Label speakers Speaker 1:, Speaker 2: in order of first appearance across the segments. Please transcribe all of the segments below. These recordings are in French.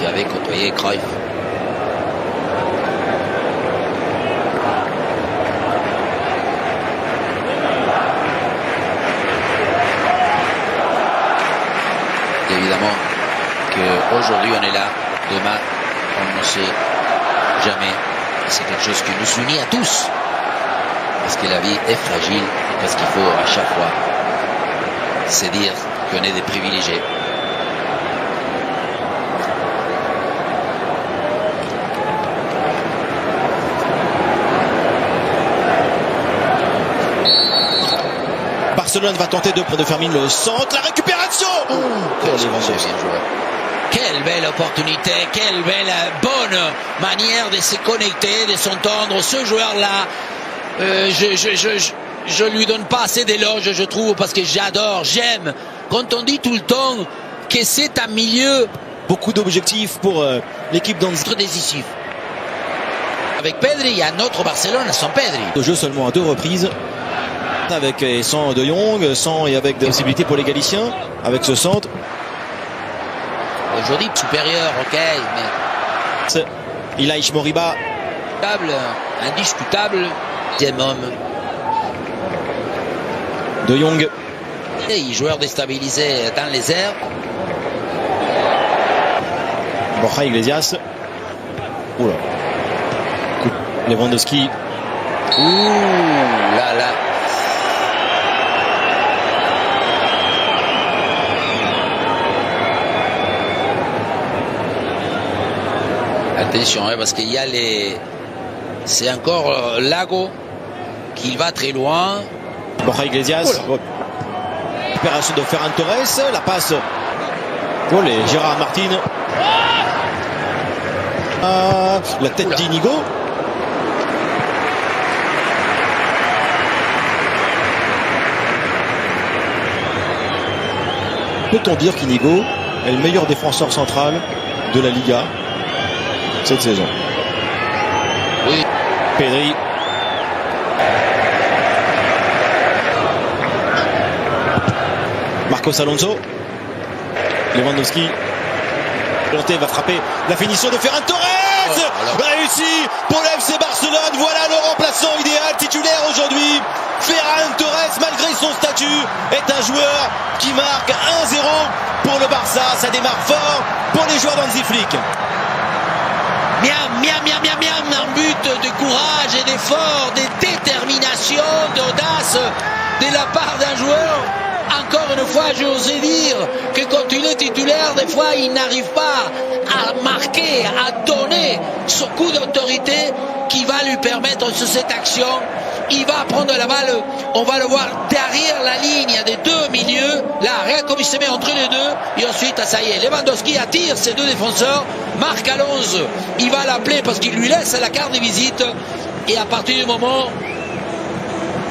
Speaker 1: qui avait côtoyé Cruyff. Évidemment qu'aujourd'hui on est là, demain on ne sait jamais. C'est quelque chose qui nous unit à tous. Parce que la vie est fragile et parce qu'il faut à chaque fois se dire qu'on est des privilégiés.
Speaker 2: Barcelone va tenter de faire mine le centre, la récupération.
Speaker 1: Quelle belle opportunité, quelle belle bonne manière de se connecter, de s'entendre. Ce joueur-là, je lui donne pas assez d'éloges, je trouve, parce que j'adore, j'aime. Quand on dit tout le temps que c'est un milieu,
Speaker 2: beaucoup d'objectifs pour l'équipe d'Anzi.
Speaker 1: Décisif. Avec Pedri, il y a un autre Barcelone sans Pedri.
Speaker 2: Le jeu seulement à 2 reprises. Avec et sans De Jong, sans et avec des possibilités pour les Galiciens, avec ce centre.
Speaker 1: Aujourd'hui supérieur, ok, mais
Speaker 2: Ilaïch Moriba.
Speaker 1: Indiscutable, deuxième homme.
Speaker 2: De Jong.
Speaker 1: Et joueur déstabilisé dans les airs.
Speaker 2: Borja Iglesias. Oula. Lewandowski.
Speaker 1: Ouh là là. Attention, hein, parce qu'il y a les... C'est encore Lago qui va très loin.
Speaker 2: Borja Iglesias. Récupération de Ferran Torres. La passe. Oh, les Gérard Martin. La tête d'Inigo. Peut-on dire qu'Inigo est le meilleur défenseur central de la Liga cette saison?
Speaker 1: Oui.
Speaker 2: Pedri. Marcos Alonso. Lewandowski. Planté va frapper. La finition de Ferran Torres. Réussi pour l'FC Barcelone. Voilà le remplaçant idéal, titulaire aujourd'hui. Ferran Torres, malgré son statut, est un joueur qui marque 1-0 pour le Barça. Ça démarre fort pour les joueurs d'Hansi Flick.
Speaker 1: Un but de courage et d'effort, de détermination, d'audace de la part d'un joueur. Encore une fois, j'ose dire que quand il est titulaire, des fois, il n'arrive pas à marquer, à donner ce coup d'autorité qui va lui permettre sur cette action. Il va prendre la balle, on va le voir derrière la ligne des deux milieux. Là, regarde comme il se met entre les deux. Et ensuite, ça y est, Lewandowski attire ses deux défenseurs. Marc Alonso, il va l'appeler parce qu'il lui laisse la carte de visite. Et à partir du moment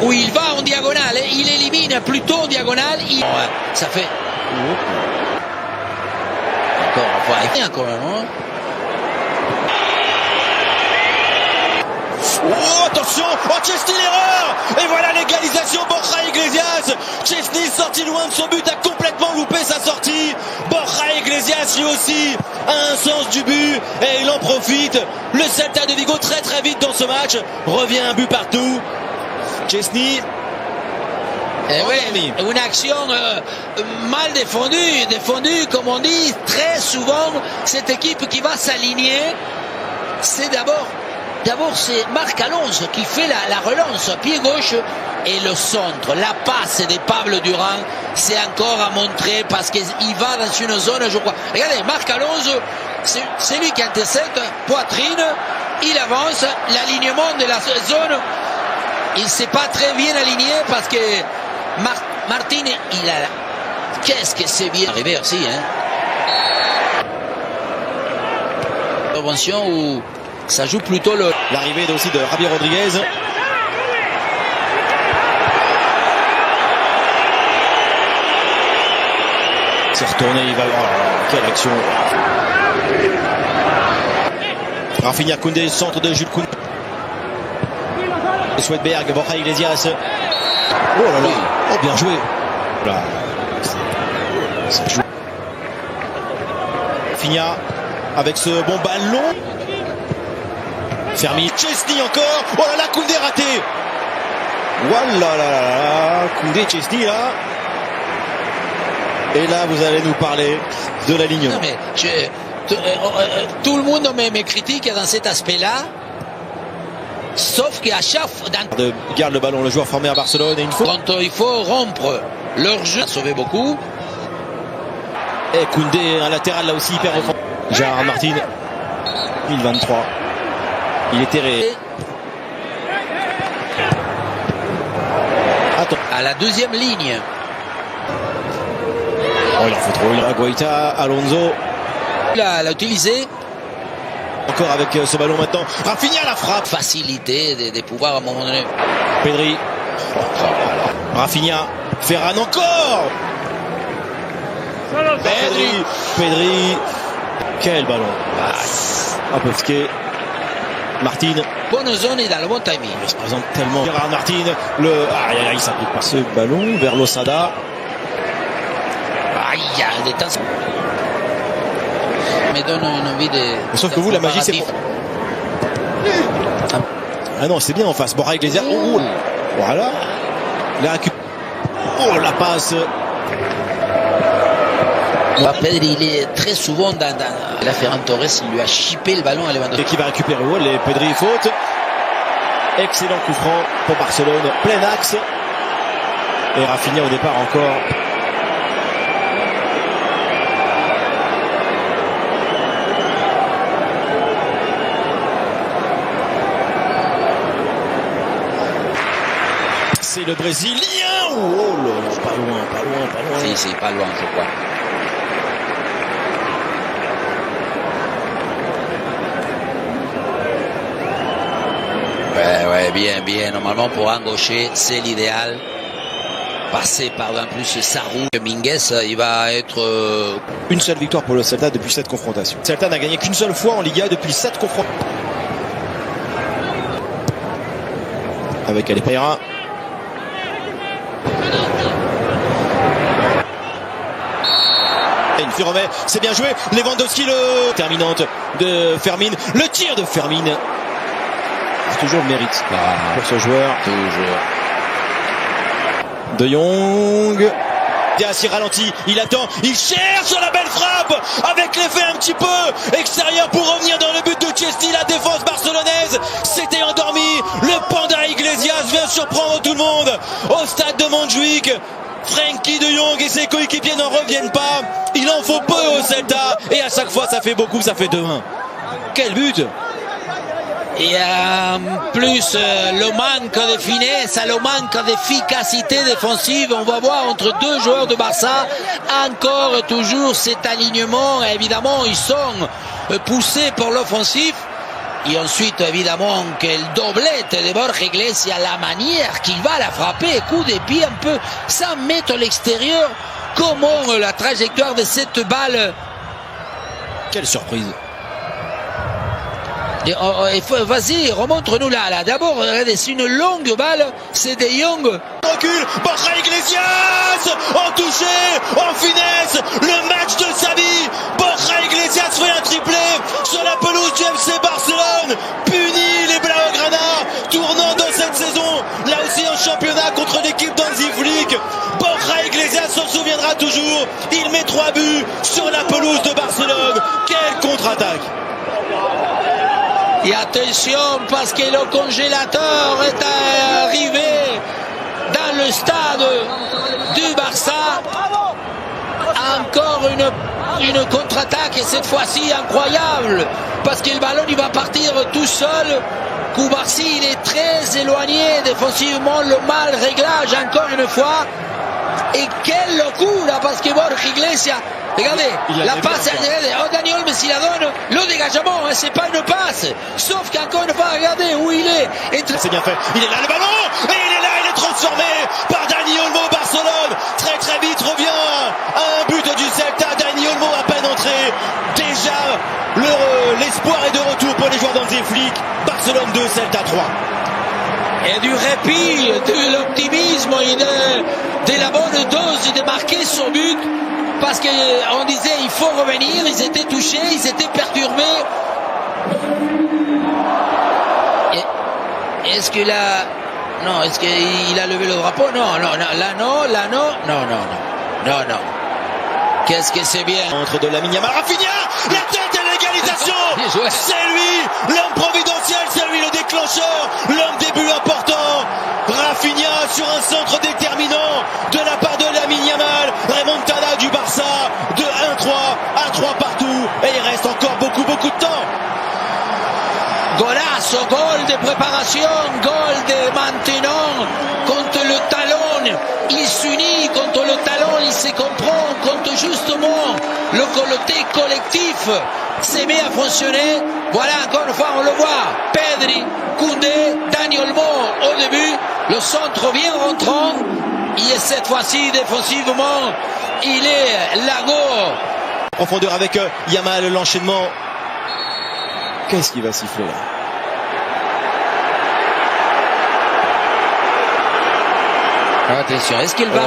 Speaker 1: où il va en diagonale, il élimine plutôt en diagonale. Ouais, ça fait... Encore même, hein.
Speaker 2: Oh, attention, Chesney l'erreur. Et voilà l'égalisation, Borja Iglesias. Chesney sorti loin de son but, a complètement loupé sa sortie. Borja Iglesias lui aussi a un sens du but et il en profite. Le Celta de Vigo très très vite dans ce match revient un but partout. Chesney.
Speaker 1: Oui, une action mal défendue comme on dit très souvent. Cette équipe qui va s'aligner, c'est d'abord c'est Marc Alonso qui fait la relance pied gauche et le centre, la passe de Pablo Durán, c'est encore à montrer parce qu'il va dans une zone, je crois. Regardez, Marc Alonso, c'est lui qui intercepte, poitrine, il avance, l'alignement de la zone, il ne s'est pas très bien aligné parce que Martin, il a... Qu'est-ce que c'est bien arrivé aussi, hein? Intervention où ça joue plutôt le...
Speaker 2: L'arrivée aussi de Javier Rodriguez. C'est retourné, il va... Oh, quelle action! Rafinha Koundé, centre de Jules Koundé. Swedberg, Borja Iglesias. Oh là là! Oh, bien joué! Là. C'est joué. Rafinha, avec ce bon ballon. Fermi, Chesney encore. Oh là là, Koundé raté. Voilà, là, Koundé, Chesney là. Et là, vous allez nous parler de la ligne.
Speaker 1: Non, mais tout le monde me critique dans cet aspect-là. Sauf qu'à chaque fois,
Speaker 2: garde le ballon, le joueur formé à Barcelone, et une fois
Speaker 1: quand il faut rompre leur jeu, sauver beaucoup.
Speaker 2: Et Koundé, un latéral là aussi hyper offensif. Gérard Martin, 2023. Il est terré. Attends.
Speaker 1: À la deuxième ligne.
Speaker 2: Oh, il en faut trop. Il a Guaita, Alonso.
Speaker 1: Il l'a utilisé.
Speaker 2: Encore avec ce ballon maintenant. Rafinha la frappe.
Speaker 1: Facilité de pouvoir à un moment donné.
Speaker 2: Pedri. Rafinha. Ferran encore. Pedri. Quel ballon. Un peu fqué. Martin.
Speaker 1: Bonne zone et dans le bon timing.
Speaker 2: Il se présente tellement. Gérard Martin. Il s'applique par ce ballon vers Losada.
Speaker 1: Il y a des temps. Me donne une envie de.
Speaker 2: Sauf que vous, la magie, c'est. Ah non, c'est bien en face. Borja Iglesias. Oh, voilà. La récup. Oh, la passe.
Speaker 1: Pedri, il est très souvent dans la Ferran Torres, il lui a chippé le ballon à Lewandowski.
Speaker 2: Et qui va récupérer où les Pedri faute. Excellent coup franc pour Barcelone. Plein axe. Et Rafinha au départ encore. C'est le Brésilien. Oh là, pas loin.
Speaker 1: Si, c'est pas loin, je crois. Ouais, bien. Normalement, pour un gaucher, c'est l'idéal. Passer par en plus Sarou, Minguez, il va être.
Speaker 2: Une seule victoire pour le Celta depuis 7 confrontations. Celta n'a gagné qu'une seule fois en Liga depuis 7 confrontations. Avec Alepeira. C'est bien joué. Lewandowski, le terminante de Fermin. Le tir de Fermin. C'est toujours le mérite pour ce joueur.
Speaker 1: Toujours.
Speaker 2: De Jong. Dias, il ralentit, il attend, il cherche la belle frappe avec l'effet un petit peu extérieur pour revenir dans le but de Chesney. La défense barcelonaise s'était endormie. Le panda Iglesias vient surprendre tout le monde au stade de Montjuic. Frenkie de Jong et ses coéquipiers n'en reviennent pas. Il en faut peu au Celta et à chaque fois ça fait beaucoup, ça fait 2-1. Quel but!
Speaker 1: Et en plus, le manque de finesse, le manque d'efficacité défensive, on va voir entre deux joueurs de Barça, encore toujours cet alignement. Évidemment, ils sont poussés pour l'offensif. Et ensuite, évidemment, quelle doublette de Borja Iglesias, la manière qu'il va la frapper, coup de pied un peu, 100 mètres à l'extérieur. Comment la trajectoire de cette balle.
Speaker 2: Quelle surprise.
Speaker 1: Vas-y, remontre-nous là. D'abord, regardez, c'est une longue balle, c'est De Jong.
Speaker 2: Recule, Borja Iglesias, en touché, en finesse, le match de sa vie. Borja Iglesias fait un triplé sur la pelouse du FC Barcelone, punit les Blaugrana, tournant dans cette saison, là aussi en championnat contre l'équipe d'Hansi Flick. Borja Iglesias s'en souviendra toujours, il met 3 buts sur la pelouse de Barcelone. Quelle contre-attaque!
Speaker 1: Et attention, parce que le congélateur est arrivé dans le stade du Barça. Encore une contre-attaque, et cette fois-ci incroyable, parce que le ballon il va partir tout seul. Koubarsi, il est très éloigné défensivement, le mal réglage encore une fois. Et quelle locura, parce que Borja Iglesias, regardez, la passe, Dani Olmo s'il la donne, le dégagement, hein, c'est pas une passe. Sauf qu'encore une fois, regardez où il est.
Speaker 2: C'est bien fait, il est là le ballon, et il est là, il est transformé par Dani Olmo. Barcelone, très vite revient à un but du Celta. Dani Olmo à peine entré, déjà l'espoir est de retour pour les joueurs d'Hansi Flick. Barcelone 2, Celta 3.
Speaker 1: Et du répit, de l'optimisme et de la bonne dose de marquer son but. parce qu'on disait il faut revenir, ils étaient touchés, ils étaient perturbés. Est-ce qu'il a... Non, est-ce qu'il a levé le drapeau? Non, là non. Qu'est-ce que c'est bien.
Speaker 2: Entre de Lamine Yamal, Rafinha, la tête et l'égalisation. C'est lui, l'homme providentiel, c'est lui le déclencheur, l'homme des buts importants. Rafinha sur un centre déterminant de la part de Lamine Yamal. Remontada du Barça de 1-3 à 3 partout. Et il reste encore beaucoup de temps.
Speaker 1: Golazo, gol de préparation, gol de maintenant contre le talon. Il s'unit contre le talon, il se comprend contre justement le côté collectif se met à fonctionner. Voilà, encore une fois, on le voit. Pedri, Koundé, Dani Olmo au début. Le centre bien rentrant. Et cette fois-ci, défensivement, il est Lago.
Speaker 2: Profondeur avec Yamal, l'enchaînement. Qu'est-ce qui va siffler là?
Speaker 1: Attention, est-ce qu'il va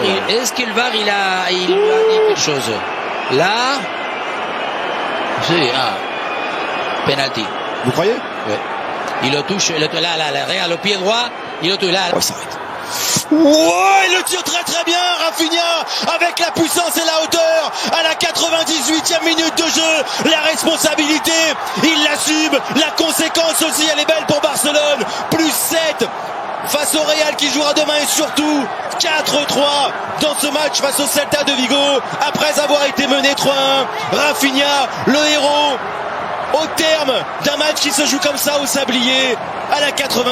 Speaker 1: il a dit quelque chose? Là, c'est penalty.
Speaker 2: Vous croyez?
Speaker 1: Oui. Il le touche, là, regarde le pied droit, il le touche là.
Speaker 2: Ouais, ça arrête. Ouais, il le tire très bien, Rafinha, avec la puissance et la hauteur, à la 98e minute de jeu, la responsabilité, il l'assume, la conséquence aussi, elle est belle pour Barcelone, +7 face au Real qui jouera demain et surtout 4-3 dans ce match face au Celta de Vigo, après avoir été mené 3-1, Rafinha, le héros, au terme d'un match qui se joue comme ça au sablier, à la 80